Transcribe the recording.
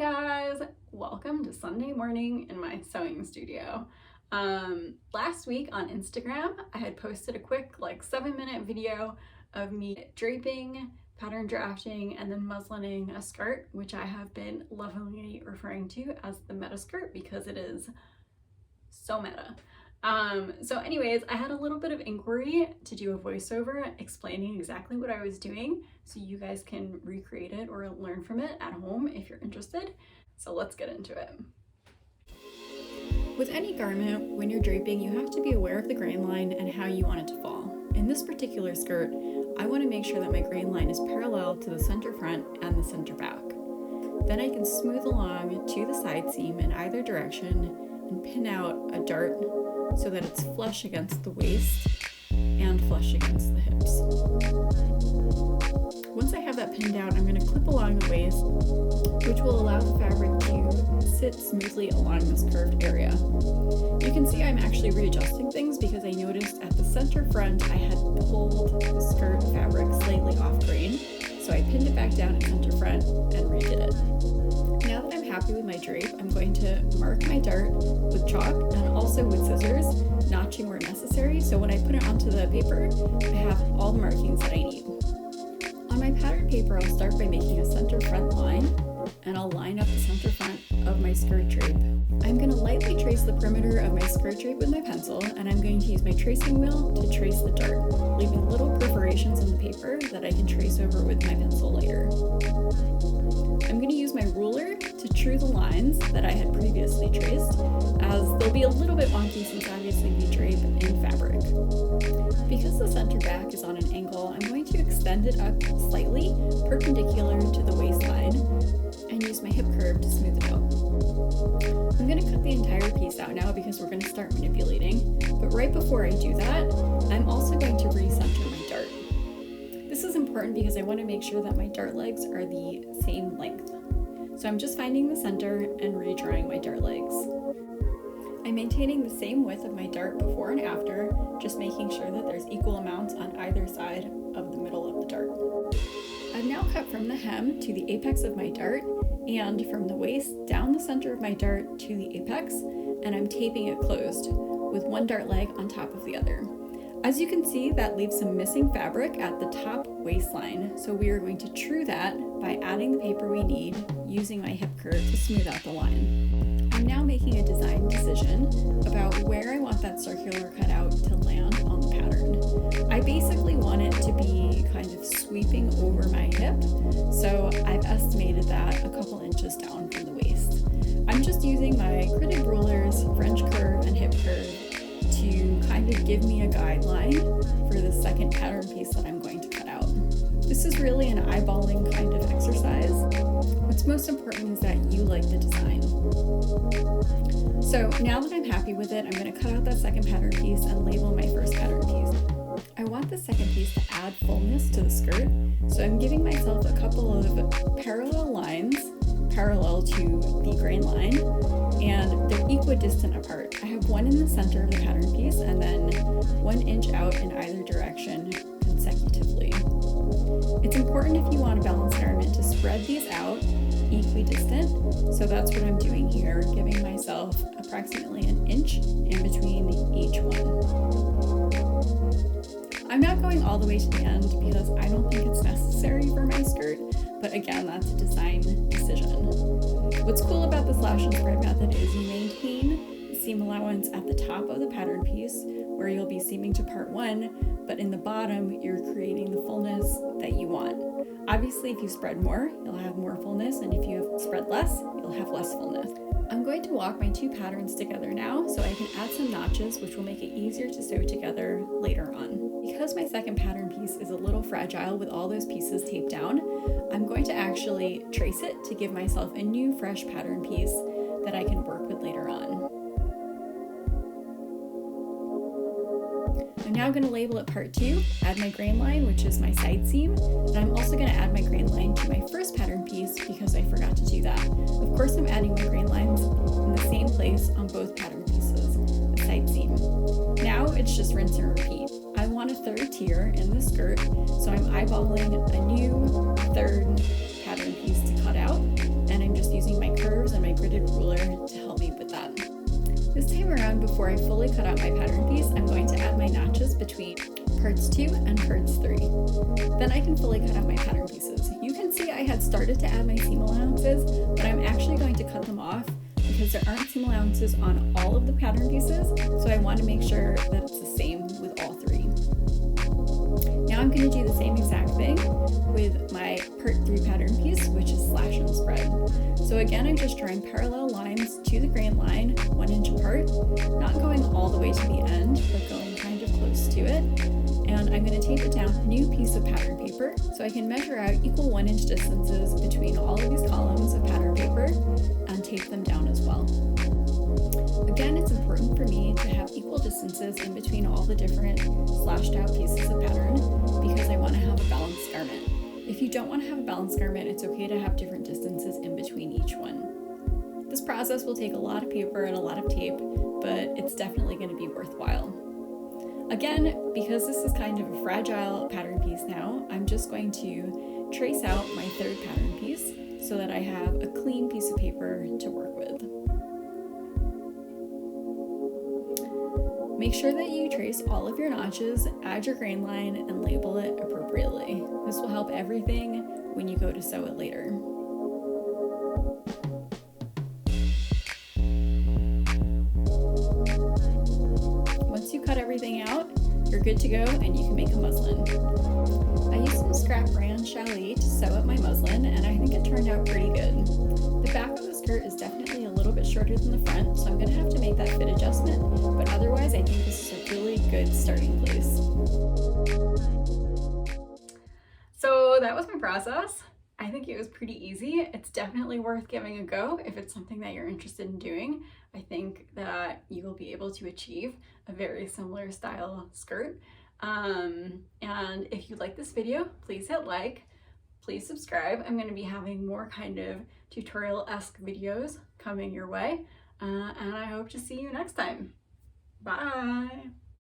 guys, welcome to Sunday morning in my sewing studio. Last week on Instagram, I had posted a quick 7-minute video of me draping, pattern drafting, and then muslining a skirt, which I have been lovingly referring to as the meta skirt because it is so meta. So anyways, I had a little bit of inquiry to do a voiceover explaining exactly what I was doing so you guys can recreate it or learn from it at home if you're interested. So let's get into it. With any garment, when you're draping, you have to be aware of the grain line and how you want it to fall. In this particular skirt, I want to make sure that my grain line is parallel to the center front and the center back. Then I can smooth along to the side seam in either direction and pin out a dart so that it's flush against the waist and flush against the hips. Once I have that pinned down, I'm going to clip along the waist, which will allow the fabric to sit smoothly along this curved area. You can see I'm actually readjusting things because I noticed at the center front I had pulled the skirt fabric slightly off grain, so I pinned it back down at center front and redid it. Now that I'm happy with my drape, I'm going to mark my dart with chalk and also with scissors, notching where necessary, so when I put it onto the paper, I have all the markings that I need. On my pattern paper, I'll start by making a center front line, and I'll line up the center front of my skirt drape. I'm going to lightly trace the perimeter of my skirt drape with my pencil, and I'm going to use my tracing wheel to trace the dart, leaving little perforations in the paper that I can trace over with my pencil later. I'm going to use my ruler to true the lines that I had previously traced, as they'll be a little bit wonky since obviously we drape in fabric. Because the center back is on an angle, I'm going to extend it up slightly perpendicular to the waistline and use my hip curve to smooth it out. I'm going to cut the entire piece out now because we're going to start manipulating, but right before I do that, I'm also going to recenter my dart. This is important because I want to make sure that my dart legs are the same length. So I'm just finding the center and redrawing my dart legs. I'm maintaining the same width of my dart before and after, just making sure that there's equal amounts on either side of the middle of the dart. I've now cut from the hem to the apex of my dart and from the waist down the center of my dart to the apex, and I'm taping it closed with one dart leg on top of the other. As you can see, that leaves some missing fabric at the top waistline, so we are going to true that by adding the paper we need using my hip curve to smooth out the line. I'm now making a design decision about where I want that circular cutout to land on the pattern. I basically want it to be kind of sweeping over my hip, so I've estimated that a couple inches down from the waist. I'm just using my gridded rulers, French curve, and hip curve to kind of give me a guideline for the second pattern piece that I'm going to cut out. This is really an eyeballing kind of exercise. What's most important is that you like the design. So now that I'm happy with it, I'm going to cut out that second pattern piece and label my first pattern piece. I want the second piece to add fullness to the skirt, so I'm giving myself a couple of parallel lines parallel to the grain line, and they're equidistant apart. I have one in the center of the pattern piece and then 1 inch out in either direction consecutively. It's important if you want a balanced garment to spread these out equidistant, so that's what I'm doing here, giving myself approximately 1 inch in between each one. I'm not going all the way to the end because I don't think it's necessary for my skirt, but again, that's a design decision. What's cool about the slash and spread method is you maintain the seam allowance at the top of the pattern piece where you'll be seaming to part 1, but in the bottom, you're creating the fullness that you want. Obviously, if you spread more, you'll have more fullness, and if you spread less, you'll have less fullness. I'm going to walk my two patterns together now so I can add some notches, which will make it easier to sew together later on. Because my second pattern piece is a little fragile with all those pieces taped down, I'm going to actually trace it to give myself a new fresh pattern piece that I can work with later on. I'm now going to label it part 2, add my grain line, which is my side seam, and I'm also going to add my grain line to my first pattern piece because I forgot to do that. Of course, I'm adding my grain lines in the same place on both pattern pieces, the side seam. Now it's just rinse and repeat. I want a third tier in the skirt, so I'm eyeballing a new third pattern piece to cut out, and I'm just using my double-sided ruler to help me with that. This time around, before I fully cut out my pattern piece, I'm going to add my notches between parts 2 and parts 3. Then I can fully cut out my pattern pieces. You can see I had started to add my seam allowances, but I'm actually going to cut them off because there aren't seam allowances on all of the pattern pieces, so I want to make sure that it's the same with all 3. Now I'm going to do the same exact thing with my part 3 pattern piece, which is slash and spread. So again, I'm just drawing parallel lines to the grain line, 1 inch apart, not going all the way to the end, but going kind of close to it. And I'm going to tape it down a new piece of pattern paper so I can measure out equal 1 inch distances between all of these columns of pattern paper and tape them down as well. Again, it's important for me to have equal distances in between all the different slashed out pieces of pattern because I want to have a balanced garment. If you don't want to have a balanced garment, it's okay to have different distances in between each one. This process will take a lot of paper and a lot of tape, but it's definitely going to be worthwhile. Again, because this is kind of a fragile pattern piece now, I'm just going to trace out my 3rd pattern piece so that I have a clean piece of paper to work with. Make sure that you trace all of your notches, add your grain line, and label it appropriately. This will help everything when you go to sew it later. Once you cut everything out, you're good to go and you can make a muslin. I used some scrap brand challis to sew up my muslin, and I think it turned out pretty good. The back of the skirt is definitely a little bit shorter than the front, so I'm going to have to make that fit adjustment, but otherwise I think this is a really good starting place. So that was my process. I think it was pretty easy. It's definitely worth giving a go if it's something that you're interested in doing. I think that you will be able to achieve a very similar style skirt. And if you like this video, please hit like, please subscribe. I'm going to be having more kind of tutorial-esque videos coming your way, and I hope to see you next time. Bye!